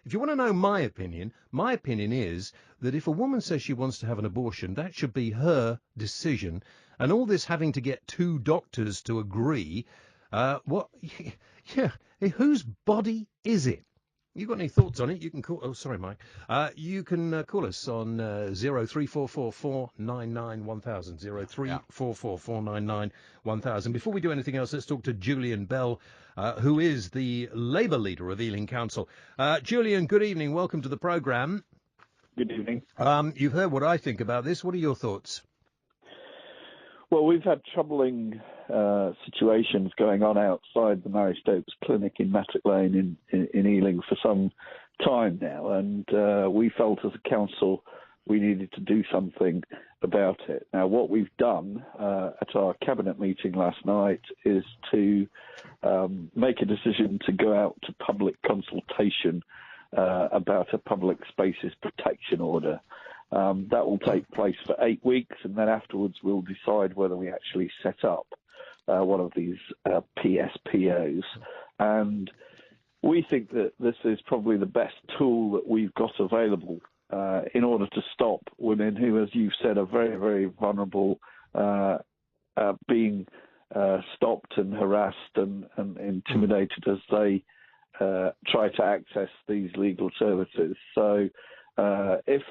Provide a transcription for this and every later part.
If you want to know my opinion is that if a woman says she wants to have an abortion, that should be her decision. And all this having to get two doctors to agree, what? Yeah, whose body is it? You got any thoughts on it? You can call. Oh, sorry, Mike. You can call us on 03444991000. 03444991000. Before we do anything else, let's talk to Julian Bell, who is the Labour leader of Ealing Council. Julian, good evening. Welcome to the programme. Good evening. You've heard what I think about this. What are your thoughts? Well, we've had troubling situations going on outside the Mary Stopes Clinic in Mattock Lane in Ealing for some time now, and we felt as a council we needed to do something about it. Now, what we've done at our cabinet meeting last night is to make a decision to go out to public consultation about a public spaces protection order. That will take place for 8 weeks, and then afterwards we'll decide whether we actually set up one of these PSPOs. And we think that this is probably the best tool that we've got available in order to stop women who, as you've said, are very, very vulnerable, being stopped and harassed and intimidated as they try to access these legal services. So if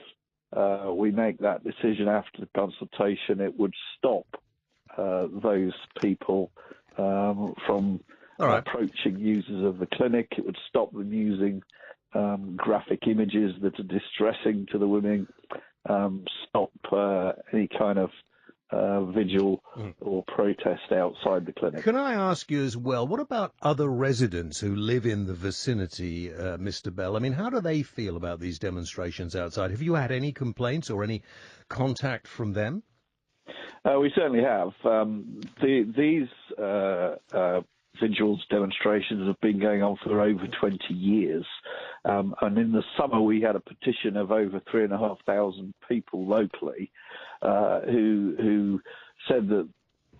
we make that decision after the consultation, it would stop those people from approaching users of the clinic. It would stop them using graphic images that are distressing to the women, stop any kind of vigil or protest outside the clinic. Can I ask you as well, what about other residents who live in the vicinity, Mr. Bell? I mean, how do they feel about these demonstrations outside? Have you had any complaints or any contact from them? We certainly have. These vigils demonstrations have been going on for over 20 years. And in the summer, we had a petition of over 3,500 people locally who said that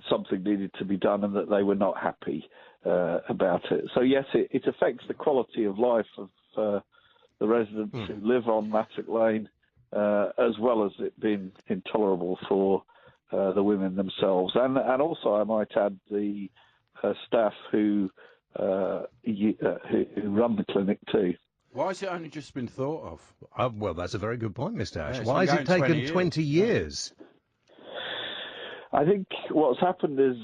something needed to be done and that they were not happy about it. So, yes, it affects the quality of life of the residents who live on Mattock Lane, as well as it being intolerable for the women themselves. And also, I might add, the staff who run the clinic too. Why has it only just been thought of? Well, that's a very good point, Mr. Ash. Yeah, why has it taken 20 years? I think what's happened is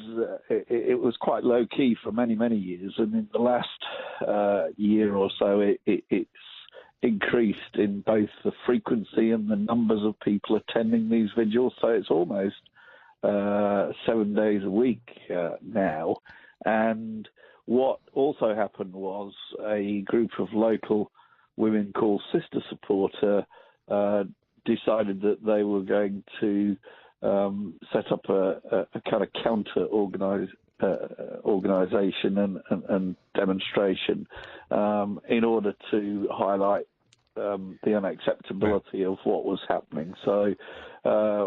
it was quite low-key for many, many years, and in the last year or so it's increased in both the frequency and the numbers of people attending these vigils, so it's almost 7 days a week now. And what also happened was a group of local women called Sister Supporter decided that they were going to set up a kind of counter organisation and demonstration in order to highlight the unacceptability of what was happening. So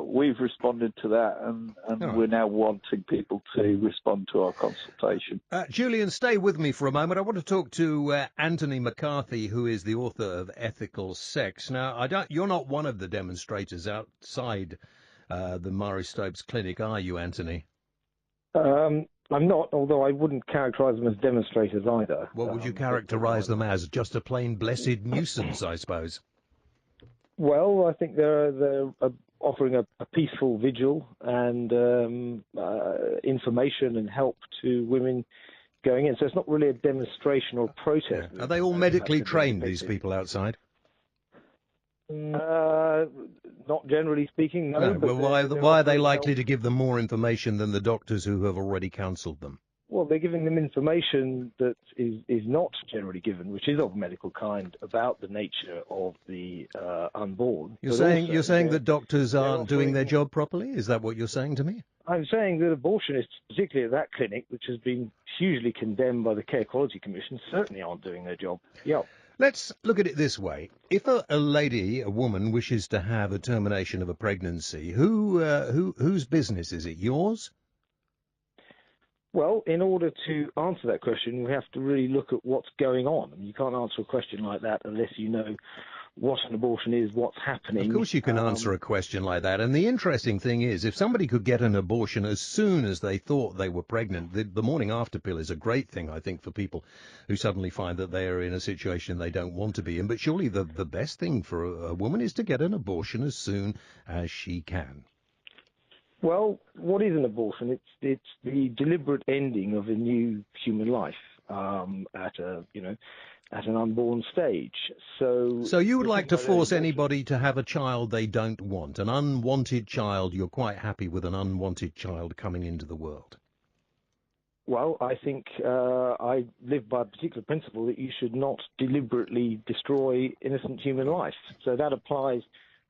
we've responded to that, and we're now wanting people to respond to our consultation. Julian, stay with me for a moment. I want to talk to Anthony McCarthy, who is the author of Ethical Sex. Now, you're not one of the demonstrators outside the Murray Stopes Clinic, are you, Anthony? I'm not, although I wouldn't characterise them as demonstrators either. What would you characterise them as? Just a plain blessed nuisance, I suppose. Well, I think they're offering a peaceful vigil and information and help to women going in. So it's not really a demonstration or protest. Yeah. Are they all medically trained, these people outside? Not generally speaking, no. Well, why are they likely to give them more information than the doctors who have already counselled them? Well, they're giving them information that is not generally given, which is of medical kind, about the nature of the unborn. You're saying that doctors aren't doing their job properly? Is that what you're saying to me? I'm saying that abortionists, particularly at that clinic, which has been hugely condemned by the Care Quality Commission, certainly aren't doing their job. Yeah. Let's look at it this way. If a woman, wishes to have a termination of a pregnancy, whose business is it? Yours? Well, in order to answer that question, we have to really look at what's going on. I mean, you can't answer a question like that unless you know what an abortion is, what's happening. Of course you can answer a question like that. And the interesting thing is, if somebody could get an abortion as soon as they thought they were pregnant, the morning after pill is a great thing, I think, for people who suddenly find that they are in a situation they don't want to be in. But surely the best thing for a woman is to get an abortion as soon as she can. Well, what is an abortion? It's the deliberate ending of a new human life at an unborn stage. So you would like to force anybody to have a child they don't want, an unwanted child? You're quite happy with an unwanted child coming into the world? Well, I think I live by a particular principle that you should not deliberately destroy innocent human life. So that applies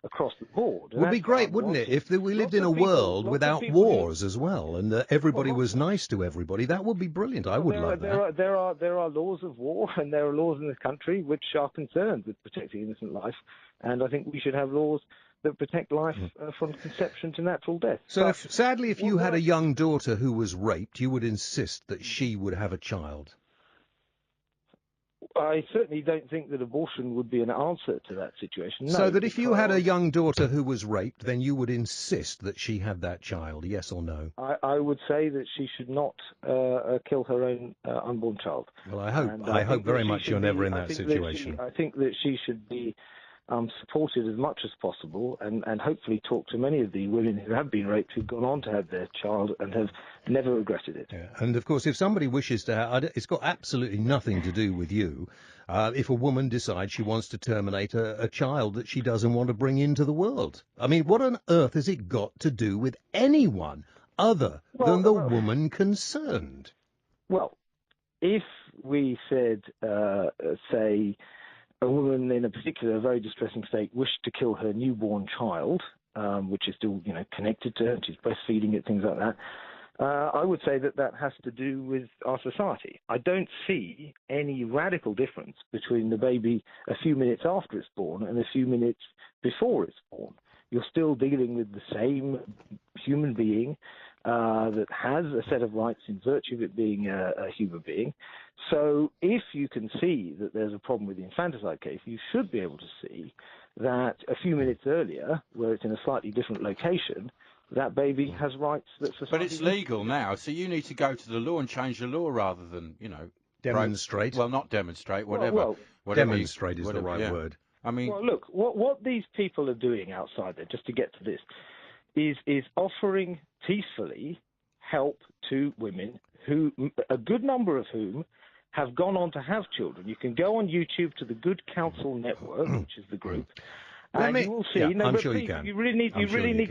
across the board. Would be great, wouldn't it, if we lived in a world without wars as well, and everybody was nice to everybody? That would be brilliant. I would love that. There are laws of war, and there are laws in this country which are concerned with protecting innocent life, and I think we should have laws that protect life from conception to natural death. So, sadly, if you had a young daughter who was raped, you would insist that she would have a child? I certainly don't think that abortion would be an answer to that situation. No, So that if you had a young daughter who was raped, then you would insist that she had that child, yes or no? I would say that she should not kill her own unborn child. Well, I hope very much you're never in that situation. I think that she should be supported as much as possible, and hopefully talk to many of the women who have been raped, who've gone on to have their child and have never regretted it. Yeah. And of course, if somebody wishes to have, it's got absolutely nothing to do with you. If a woman decides she wants to terminate a child that she doesn't want to bring into the world, I mean, what on earth has it got to do with anyone other than the woman concerned? Well, if we said, say, a woman in a particular very distressing state wished to kill her newborn child, which is still, connected to her, and she's breastfeeding it, things like that, I would say that has to do with our society. I don't see any radical difference between the baby a few minutes after it's born and a few minutes before it's born. You're still dealing with the same human being that has a set of rights in virtue of it being a human being. So if you can see that there's a problem with the infanticide case, you should be able to see that a few minutes earlier, where it's in a slightly different location, that baby has rights that society... But it's legal now, so you need to go to the law and change the law rather than, demonstrate. Well, not demonstrate, whatever. Demonstrate is the right word. I mean... Well, look, what these people are doing outside there, just to get to this, is offering peacefully help to women who, a good number of whom, have gone on to have children. You can go on YouTube to the Good Counsel Network, which is the group, and you will see. I'm sure you can. You really need to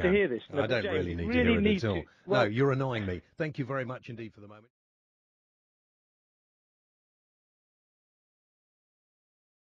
hear this. I don't really need to hear it at all. No, you're annoying me. Thank you very much indeed for the moment.